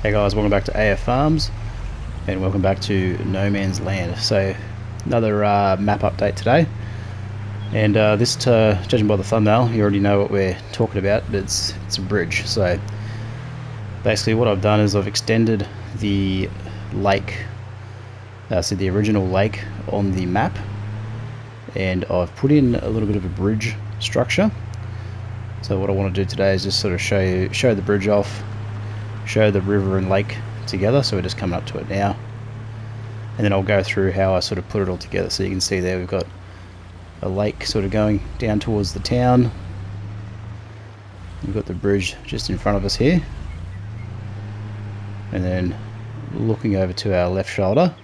Hey guys, welcome back to AF Farms and welcome back to No Man's Land. So another map update today, and judging by the thumbnail, you already know what we're talking about, but it's a bridge. So basically what I've done is I've extended the lake, so the original lake on the map, and I've put in a little bit of a bridge structure. So what I want to do today is just sort of show the bridge off, show the river and lake together. So we're just coming up to it now, and then I'll go through how I sort of put it all together. So you can see there we've got a lake sort of going down towards the town. We've got the bridge just in front of us here, and then looking over to our left shoulder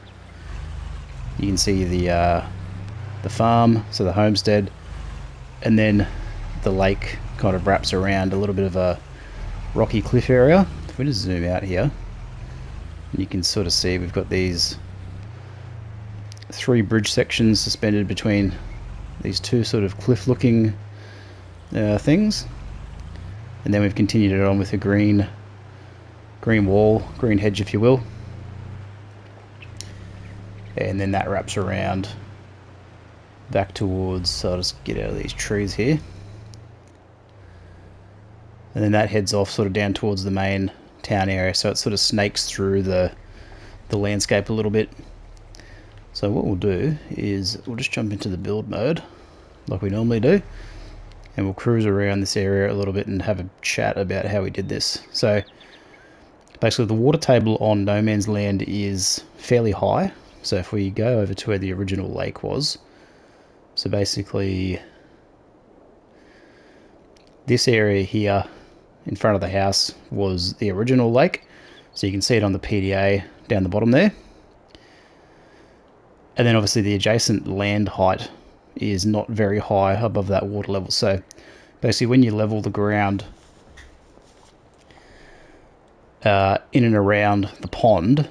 you can see the farm, so the homestead, and then the lake kind of wraps around a little bit of a rocky cliff area. If we just zoom out here, you can sort of see we've got these three bridge sections suspended between these two sort of cliff looking things, and then we've continued it on with a green wall, green hedge if you will, and then that wraps around back towards, so I'll just get out of these trees here, and then that heads off sort of down towards the main town area, so it sort of snakes through the landscape a little bit. So what we'll do is we'll just jump into the build mode like we normally do, and we'll cruise around this area a little bit and have a chat about how we did this. So basically the water table on No Man's Land is fairly high. So if we go over to where the original lake was, so basically this area here in front of the house was the original lake, so you can see it on the PDA down the bottom there. And then obviously the adjacent land height is not very high above that water level. So basically when you level the ground in and around the pond,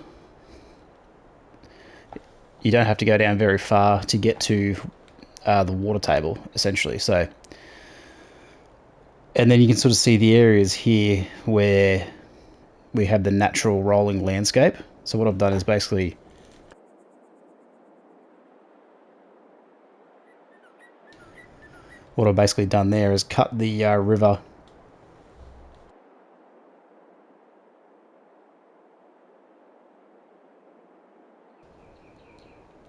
you don't have to go down very far to get to the water table, essentially. So, and then you can sort of see the areas here where we have the natural rolling landscape. So what I've done is basically done there is cut the river.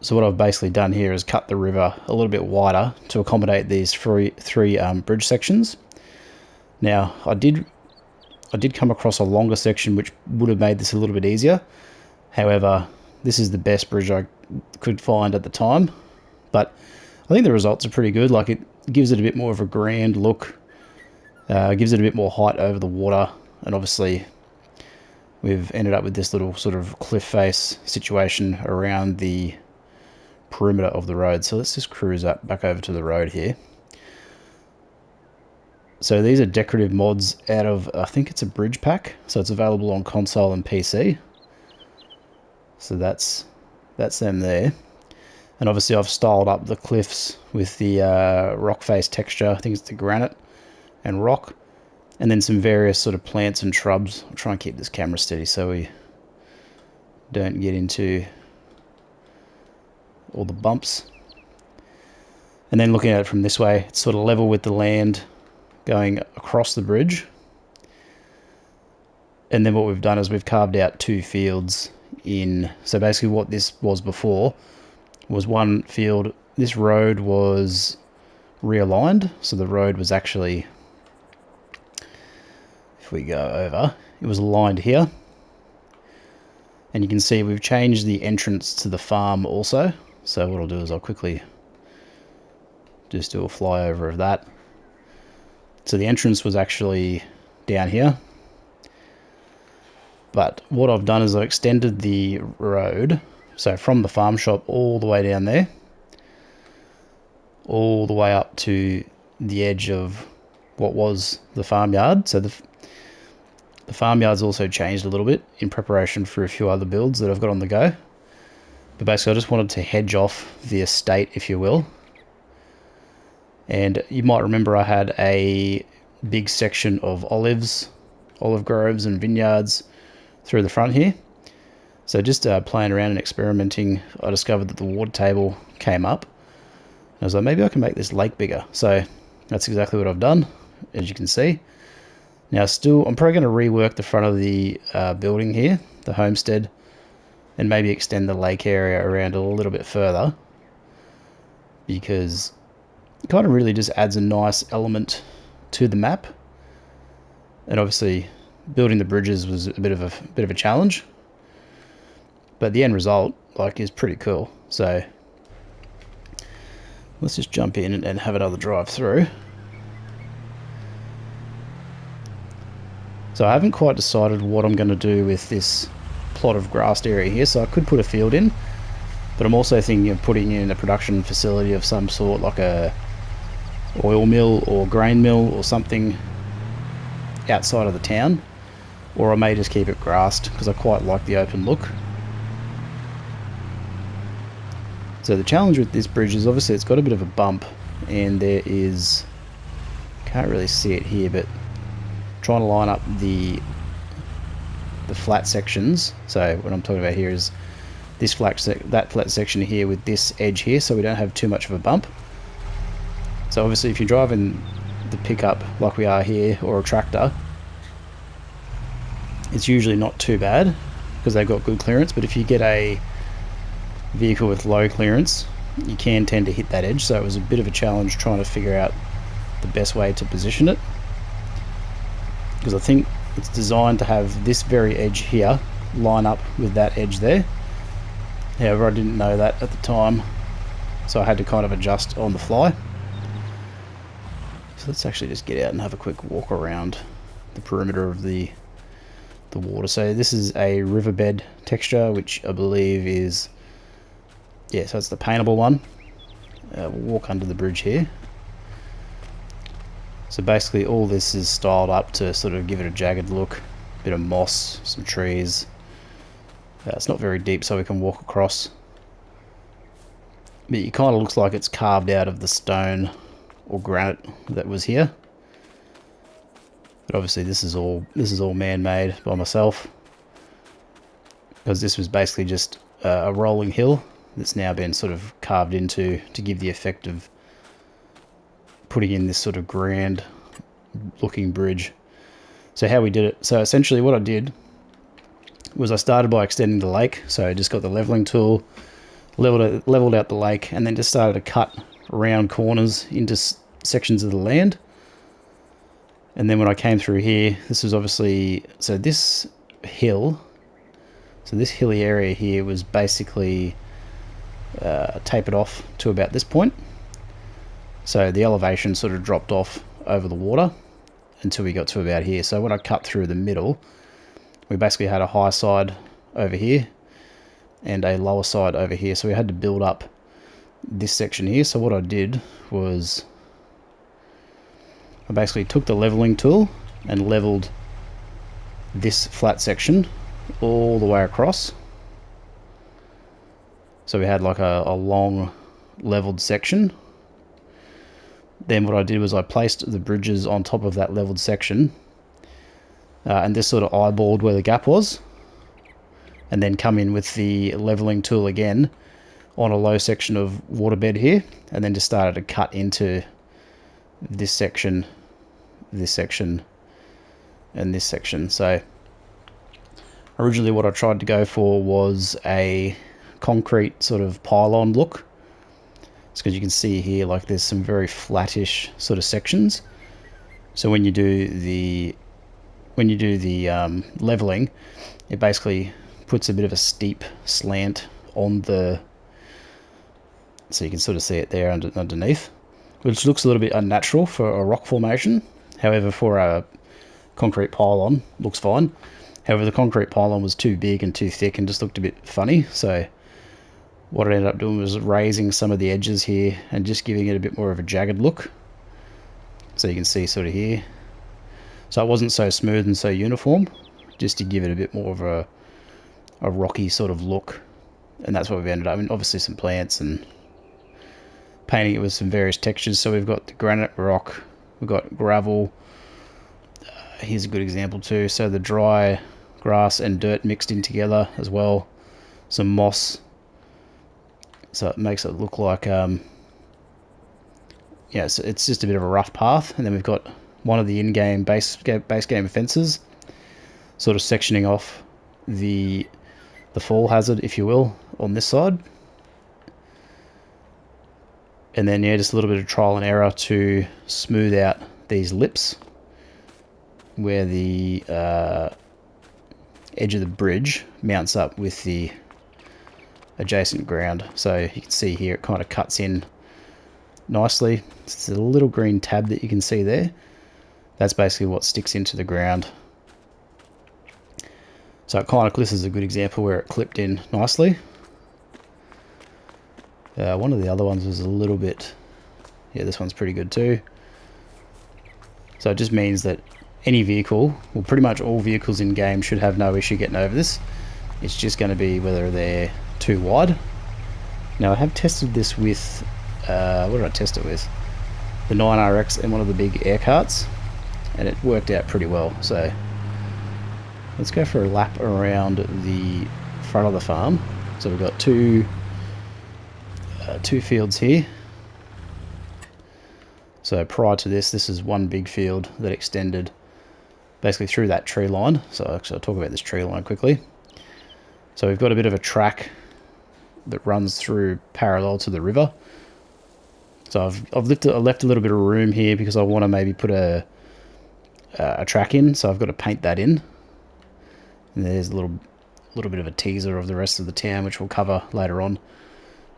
So what I've basically done here is cut the river a little bit wider to accommodate these three bridge sections. Now I did come across a longer section which would have made this a little bit easier. However, this is the best bridge I could find at the time, but I think the results are pretty good. Like, it gives it a bit more of a grand look, gives it a bit more height over the water, and obviously we've ended up with this little sort of cliff face situation around the perimeter of the road. So let's just cruise up back over to the road here. So these are decorative mods out of, I think it's a bridge pack, so it's available on console and PC. So that's them there. And obviously I've styled up the cliffs with the rock face texture. I think it's the granite and rock, and then some various sort of plants and shrubs. I'll try and keep this camera steady so we don't get into all the bumps. And then looking at it from this way, it's sort of level with the land going across the bridge. And then what we've done is we've carved out two fields in. So basically what this was before was one field. This road was realigned, so the road was actually, if we go over, it was aligned here, and you can see we've changed the entrance to the farm also. So what I'll do is I'll quickly just do a flyover of that. So the entrance was actually down here, but what I've done is I've extended the road, so from the farm shop all the way down there, all the way up to the edge of what was the farmyard. So the farmyard's also changed a little bit in preparation for a few other builds that I've got on the go. But basically I just wanted to hedge off the estate, if you will. And you might remember I had a big section of olive groves and vineyards through the front here. So just playing around and experimenting, I discovered that the water table came up. I was like, maybe I can make this lake bigger. So that's exactly what I've done, as you can see. Now still, I'm probably going to rework the front of the building here, the homestead, and maybe extend the lake area around a little bit further, because it kind of really just adds a nice element to the map. And obviously building the bridges was a bit of a challenge, but the end result is pretty cool. So let's just jump in and have another drive through. So I haven't quite decided what I'm going to do with this plot of grassed area here. So I could put a field in, but I'm also thinking of putting in a production facility of some sort, like a oil mill or grain mill or something outside of the town. Or I may just keep it grassed because I quite like the open look. So the challenge with this bridge is obviously it's got a bit of a bump, and there is, can't really see it here, but trying to line up the flat sections. So what I'm talking about here is this that flat section here with this edge here, so we don't have too much of a bump. So obviously if you're driving the pickup like we are here, or a tractor, it's usually not too bad because they've got good clearance. But if you get a vehicle with low clearance, you can tend to hit that edge. So it was a bit of a challenge trying to figure out the best way to position it, because I think it's designed to have this very edge here line up with that edge there. However, I didn't know that at the time, so I had to kind of adjust on the fly. So let's actually just get out and have a quick walk around the perimeter of the water. So this is a riverbed texture, which I believe is, yeah, so it's the paintable one. We'll walk under the bridge here. So basically all this is styled up to sort of give it a jagged look, a bit of moss, some trees. It's not very deep, so we can walk across, but it kind of looks like it's carved out of the stone or granite that was here. But obviously this is all man-made by myself, because this was basically just a rolling hill that's now been sort of carved into to give the effect of putting in this sort of grand looking bridge. So how we did it, so essentially what I did was I started by extending the lake. So I just got the leveling tool, leveled out the lake, and then just started to cut around corners into sections of the land. And then when I came through here, this was obviously, so this hill, so this hilly area here was basically tapered off to about this point. So the elevation sort of dropped off over the water until we got to about here. So when I cut through the middle, we basically had a high side over here and a lower side over here. So we had to build up this section here. So what I did was I basically took the leveling tool and leveled this flat section all the way across. So we had like a long leveled section. Then what I did was I placed the bridges on top of that leveled section, and this sort of eyeballed where the gap was, and then come in with the leveling tool again on a low section of waterbed here, and then just started to cut into this section, and this section. So originally what I tried to go for was a concrete sort of pylon look. It's because you can see here, like, there's some very flattish sort of sections. So when you do the leveling, it basically puts a bit of a steep slant on the, so you can sort of see it there underneath, which looks a little bit unnatural for a rock formation. However, for a concrete pylon, looks fine. However, the concrete pylon was too big and too thick and just looked a bit funny. So what I ended up doing was raising some of the edges here and just giving it a bit more of a jagged look. So you can see sort of here. So it wasn't so smooth and so uniform, just to give it a bit more of a rocky sort of look. And that's what we've ended up. I mean, obviously some plants and painting it with some various textures. So we've got the granite rock, we've got gravel. Here's a good example too. So the dry grass and dirt mixed in together as well, some moss, so it makes it look like yeah, so it's just a bit of a rough path. And then we've got one of the in-game base game fences sort of sectioning off the fall hazard, if you will, on this side. And then, yeah, just a little bit of trial and error to smooth out these lips where the edge of the bridge mounts up with the adjacent ground. So you can see here it kind of cuts in nicely. It's a little green tab that you can see there. That's basically what sticks into the ground. So this is a good example where it clipped in nicely. One of the other ones was a little bit, yeah, this one's pretty good too. So it just means that any vehicle, well, pretty much all vehicles in game should have no issue getting over this. It's just going to be whether they're too wide. Now I have tested this with, what did I test it with? The 9RX and one of the big air carts, and it worked out pretty well. So let's go for a lap around the front of the farm. So we've got two fields here. So prior to this is one big field that extended basically through that tree line. So actually I'll talk about this tree line quickly. So we've got a bit of a track that runs through parallel to the river. So I've left a little bit of room here because I want to maybe put a track in. So I've got to paint that in. And there's a little bit of a teaser of the rest of the town, which we'll cover later on.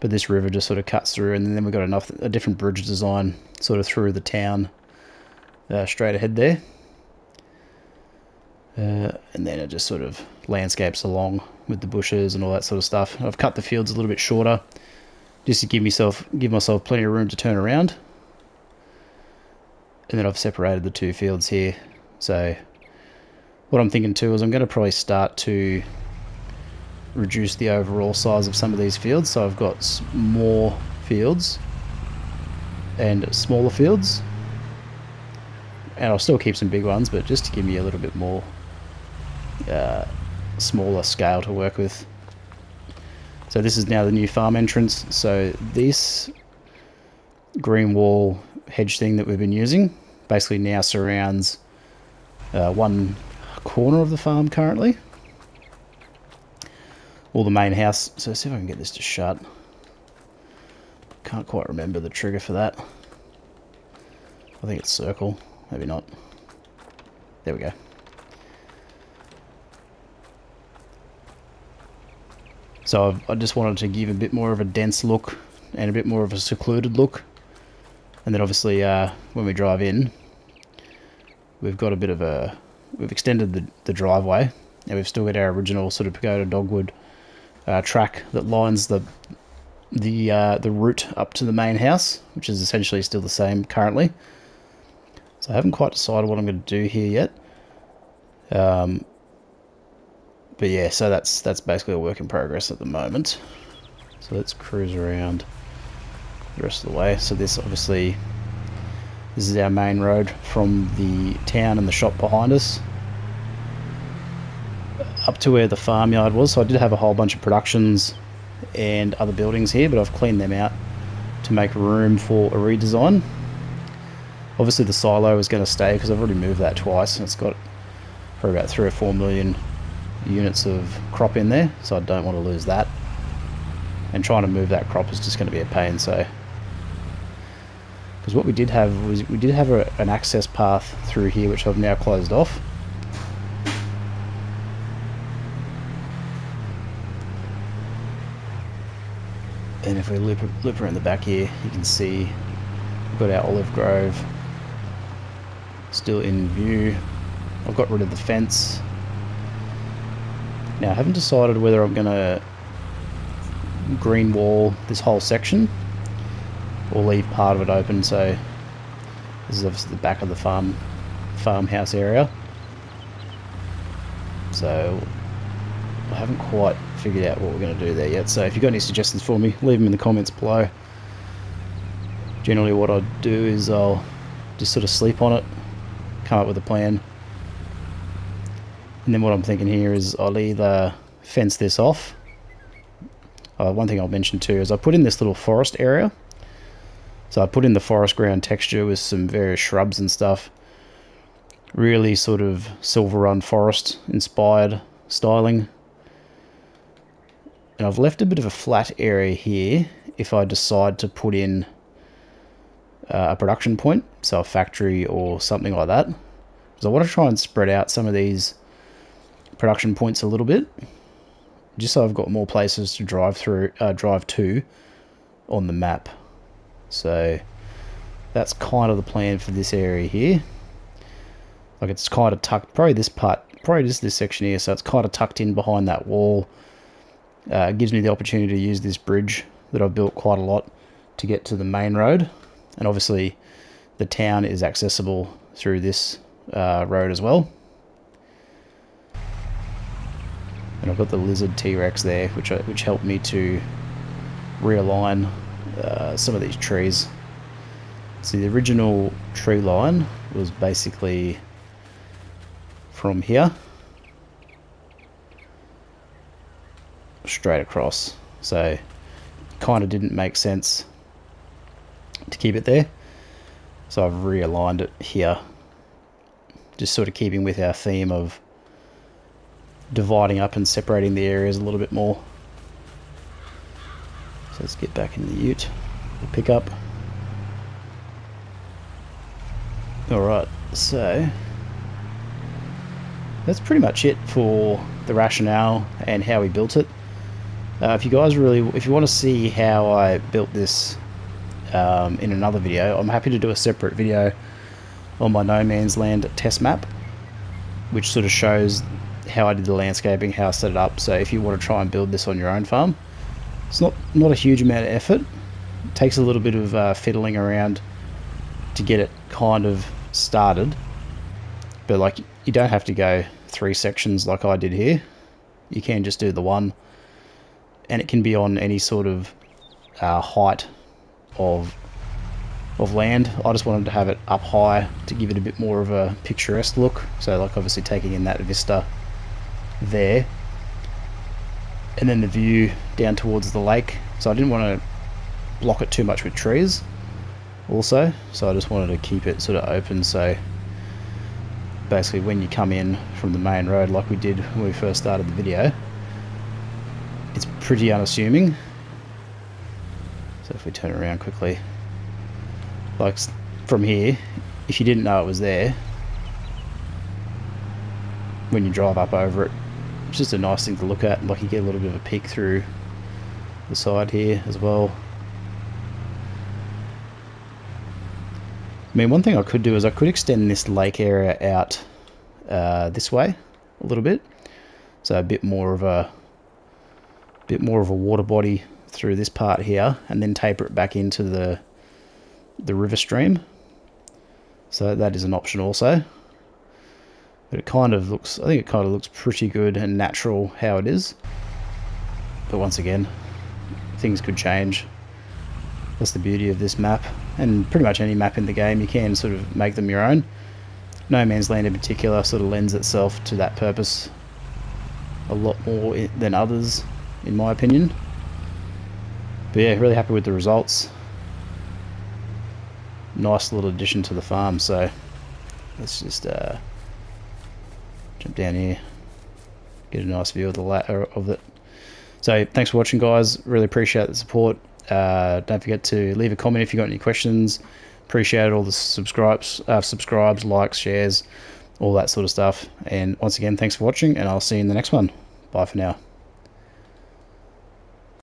But this river just sort of cuts through, and then we've got a different bridge design sort of through the town straight ahead there. And then it just sort of landscapes along with the bushes and all that sort of stuff. I've cut the fields a little bit shorter just to give myself plenty of room to turn around. And then I've separated the two fields here. So what I'm thinking too is I'm going to probably start to reduce the overall size of some of these fields. So I've got more fields and smaller fields, and I'll still keep some big ones, but just to give me a little bit more smaller scale to work with. So this is now the new farm entrance. So this green wall hedge thing that we've been using basically now surrounds one corner of the farm currently, or the main house. So see if I can get this to shut. Can't quite remember the trigger for that. I think it's circle, maybe not. There we go. So I just wanted to give a bit more of a dense look and a bit more of a secluded look. And then obviously when we drive in, we've got a bit of a, we've extended the driveway, and we've still got our original sort of pagoda dogwood track that lines the route up to the main house, which is essentially still the same currently. So I haven't quite decided what I'm going to do here yet. But yeah, so that's basically a work in progress at the moment. So let's cruise around the rest of the way. So this is our main road from the town and the shop behind us up to where the farmyard was. So I did have a whole bunch of productions and other buildings here, but I've cleaned them out to make room for a redesign. Obviously the silo is going to stay because I've already moved that twice, and it's got probably about 3 or 4 million units of crop in there, so I don't want to lose that. And trying to move that crop is just going to be a pain. So because what we did have was an access path through here, which I've now closed off. And if we loop around the back here, you can see we've got our olive grove still in view. I've got rid of the fence. Now I haven't decided whether I'm going to green wall this whole section or leave part of it open. So this is obviously the back of the farmhouse area. So I haven't quite figured out what we're going to do there yet. So if you've got any suggestions for me, leave them in the comments below. Generally what I'll do is I'll just sort of sleep on it, come up with a plan, And then what I'm thinking here is I'll either fence this off. One thing I'll mention too is I put in this little forest area. So I put in the forest ground texture with some various shrubs and stuff. Really sort of Silver Run forest inspired styling. And I've left a bit of a flat area here if I decide to put in a production point, so a factory or something like that. Because I want to try and spread out some of these production points a little bit, just so I've got more places to drive to on the map. So that's kind of the plan for this area here. Like, it's kind of tucked, probably just this section here, so it's kind of tucked in behind that wall. It gives me the opportunity to use this bridge that I've built quite a lot to get to the main road, and obviously the town is accessible through this road as well. And I've got the lizard T-Rex there, which helped me to realign some of these trees. See, the original tree line was basically from here straight across, so kind of didn't make sense to keep it there, so I've realigned it here, just sort of keeping with our theme of dividing up and separating the areas a little bit more. So let's get back in the ute, the pickup. Alright, so that's pretty much it for the rationale and how we built it. If you want to see how I built this in another video, I'm happy to do a separate video on my No Man's Land test map, which sort of shows how I did the landscaping, how I set it up. So if you want to try and build this on your own farm, it's not a huge amount of effort. It takes a little bit of fiddling around to get it kind of started, but like, you don't have to go 3 sections like I did here. You can just do the one, and it can be on any sort of height of land. I just wanted to have it up high to give it a bit more of a picturesque look, so like obviously taking in that vista there, and then the view down towards the lake. So I didn't want to block it too much with trees also, so I just wanted to keep it sort of open, so basically when you come in from the main road like we did when we first started the video, it's pretty unassuming. So if we turn around quickly, like from here, if you didn't know it was there, when you drive up over it, it's just a nice thing to look at. Like, you get a little bit of a peek through the side here as well. I mean, one thing I could do is I could extend this lake area out this way a little bit, so a bit more of a water body through this part here, and then taper it back into the river stream. So that is an option also. But it kind of looks, I think it kind of looks pretty good and natural how it is. But once again, things could change. That's the beauty of this map, and pretty much any map in the game, you can sort of make them your own. No Man's Land in particular sort of lends itself to that purpose a lot more than others, in my opinion. But yeah, really happy with the results. Nice little addition to the farm. So let's just jump down here, get a nice view of of it. So thanks for watching, guys. Really appreciate the support. Don't forget to leave a comment if you got any questions. Appreciate all the subscribes, likes, shares, all that sort of stuff. And once again, thanks for watching, and I'll see you in the next one. Bye for now.